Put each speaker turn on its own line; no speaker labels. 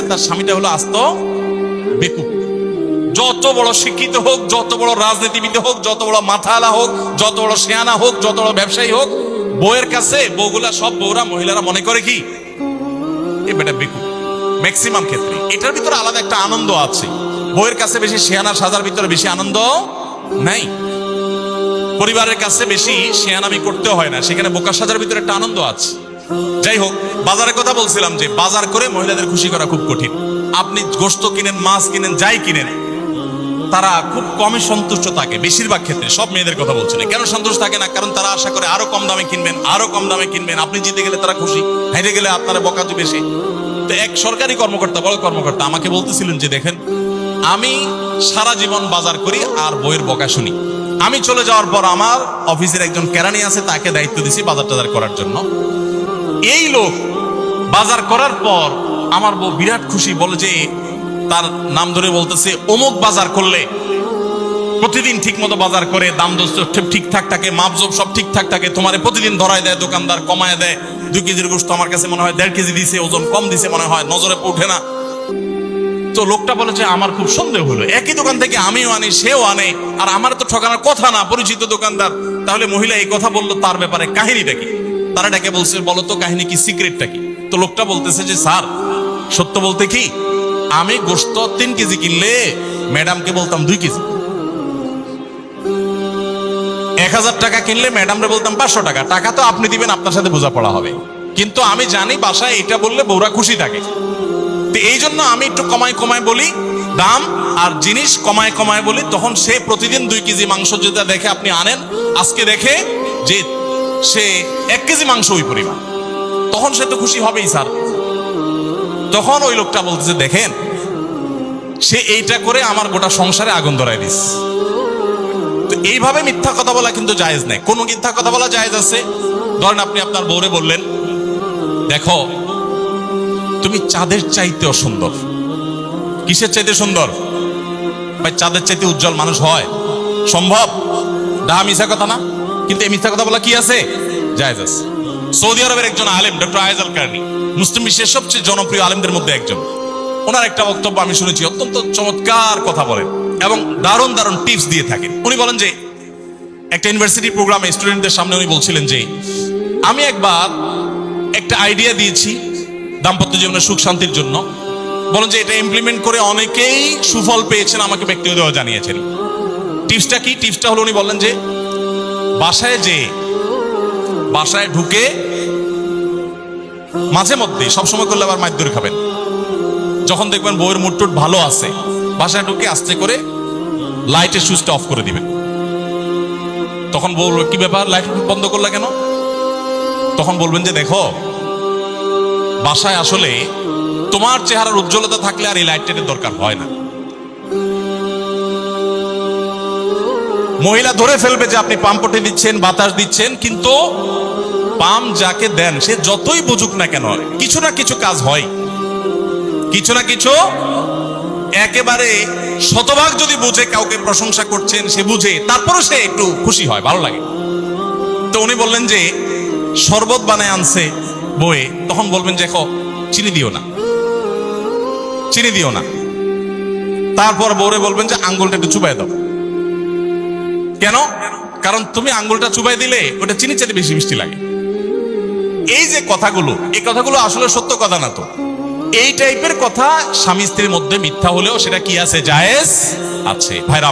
তার স্বামীটা হলো আস্ত বেকুব। যত বড় শিক্ষিত হোক, যত বড় রাজনীতিবিদ হোক, যত বড় মাথাওয়ালা হোক, যত বড় শেয়ানা হোক, যত বড় ব্যবসায়ী হোক, বউয়ের কাছে বউগুলা, সব বউরা, মহিলারা মনে করে কি এ বেটা বেকুব। ম্যাক্সিমাম ক্ষেত্রে এটার ভিতরে আলাদা একটা আনন্দ আছে। বউয়ের কাছে বেশি শেয়ানা সাজার ভিতরে বেশি আনন্দ নাই। পরিবারের কাছে বেশি শেয়ানামি করতে হয় না, সেখানে বোকা সাজার ভিতরে একটা আনন্দ আছে। যাই হোক, বাজারের কথা বলছিলাম যে বাজার করে মহিলাদের খুশি করা খুব কঠিন। আপনি গোশত কিনেন, মাছ কিনেন, যাই কিনেন, তারা খুব কমই সন্তুষ্ট থাকে বেশিরভাগ ক্ষেত্রে। সব মেয়েদের কথা বলছি না। কেন সন্তুষ্ট থাকে না? কারণ তারা আশা করে আরো কম দামে কিনবেন, আরো কম দামে কিনবেন। আপনি জিতে গেলে তারা খুশি, হেরে গেলে আপনারা বকা দিবে সে। তো এক সরকারি কর্মকর্তা, বড় কর্মকর্তা, আমাকে বলতেছিলেন যে দেখেন, আমি সারা জীবন বাজার করি আর বইয়ের বকা শুনি। আমি চলে যাওয়ার পর আমার অফিসের একজন কেরানি আছে, তাকে দায়িত্ব দিছি বাজার টাজার করার জন্য। এই লোক বাজার করার পর আমার বউ বিরাট খুশি, বলে যে তার নাম ধরে বলতেছে, অমুক বাজার করলে প্রতিদিন ঠিক মতো বাজার করে, দাম দস্ত ঠিকঠাক থাকে, মাপজোপ সব ঠিকঠাক থাকে, তোমারে প্রতিদিন ধরায় দেয় দোকানদার, কমায় দেয়। 2 কেজির গোশত আমার কাছে মনে হয় 1.5 কেজি দিছে, ওজন কম দিছে মনে হয়, নজরে উঠে না। তো লোকটা বলে যে আমার খুব সন্দেহ হলো, একই দোকান থেকে আমিও আনি, সেও আনে, আর আমার তো ঠকানোর কথা না, পরিচিত দোকানদার। তাহলে মহিলা এই কথা বললো, তার ব্যাপারে কাহিনীটা কি? তারা ডেকে বলছে, বলো তো কাহিনী কি, সিক্রেটটা কি? তো লোকটা বলতেছে যে স্যার, সত্য বলতে কি, আমি গোশত 3 কেজি কিনলে ম্যাডামকে বলতাম 2 কেজি। 1000 টাকা কিনলে ম্যাডামরে বলতাম 500 টাকা। টাকা তো আপনি দিবেন, আপনার সাথে বোঝাপড়া হবে, কিন্তু আমি জানি বাসায় এটা বললে বউরা খুশি থাকে। তো এই জন্য আমি একটু কমায় কমায় বলি দাম, আর জিনিস কমায় কমায় বলি। তখন সে প্রতিদিন 2 কেজি মাংস যেটা দেখে আপনি আনেন, আজকে দেখে যে সে 1 কেজি মাংস ওই পরিমাণ, তখন সে তো খুশি হবেই স্যার। তখন ওই লোকটা বলতেছে, দেখেন, সে এইটা করে আমার গোটা সংসারে আগুন ধরায় দিস। তো এইভাবে মিথ্যা কথা বলা কিন্তু জায়েজ নাই। কোন মিথ্যা কথা বলা জায়েজ আছে? ধরেন আপনি আপনার বউরে বললেন, দেখো তুমি চাঁদের চাইতেও সুন্দর। কিসের চাইতে সুন্দর ভাই? চাঁদের চাইতে উজ্জ্বল মানুষ হয় সম্ভব? ডা মিথ্যা কথা না? কিন্তু এই মিথ্যা কথা বলা কি আছে? জায়েজ আছে। সৌদি আরবের একজন আলেম, ডক্টর আয়েজ আল কারনি, মুসলিম বিশ্বের সবচেয়ে জনপ্রিয় আলেমদের মধ্যে একজন। ওনার একটা বক্তব্য আমি শুনেছি, অত্যন্ত চমৎকার কথা বলেন এবং দারুণ দারুণ টিপস দিয়ে থাকেন। উনি বলেন যে একটা ইউনিভার্সিটি প্রোগ্রামে স্টুডেন্টদের সামনে উনি বলছিলেন যে, আমি একবার একটা আইডিয়া দিয়েছি দাম্পত্য জীবনের সুখ শান্তির জন্য। বলেন যে এটা ইমপ্লিমেন্ট করে অনেকেই সুফল পেয়েছেন, আমাকে ব্যক্তিগতভাবে জানিয়েছেন। টিপসটা কি? টিপসটা হলো, উনি বললেন যে বাসায় ঢুকে মাঝে মধ্যে, সবসময় করলে আবার মাইর ধরে খাবেন, যখন দেখবেন বউয়ের মুড টুট ভালো আছে, বাসায় ঢুকে আস্তে করে লাইটের সুইচটা অফ করে দিবেন। তখন বলবে, কি ব্যাপার, লাইট বন্ধ করলা কেন? তখন বলবেন যে দেখো, বাসায় আসলে তোমার চেহারার উজ্জ্বলতা থাকলে আর এই লাইটের দরকার হয় না। মহিলা ধরে ফেলবে যে আপনি পাম্পটে দিচ্ছেন, বাতাস দিচ্ছেন, কিন্তু পাম্প যাকে দেন সে যতই বুঝুক না কেন, কিছু না কিছু কাজ হয়, কিছু না কিছু। একেবারে শতভাগ যদি বুঝে কাউকে প্রশংসা করছেন, সে বুঝে, তারপরও সে একটু খুশি হয়, ভালো লাগে। তো উনি বললেন যে শরবত বানায় আনছে বয়ে, তখন বলবেন যে দেখো চিনি দিও না, চিনি দিও না। তারপর বউরে বলবেন যে আঙ্গুলটা একটু চুবাই দাও। কেন? কারণ তুমি আঙ্গুলটা চুবাই দিলে ওটা চিনি চাইতে বেশি মিষ্টি লাগে। এই যে কথাগুলো, এই কথাগুলো আসলে সত্য কথা না। তো এই টাইপের কথা স্বামী স্ত্রীর মধ্যে মিথ্যা হলেও সেটা কি আছে? জায়েজ আছে ভাইরা।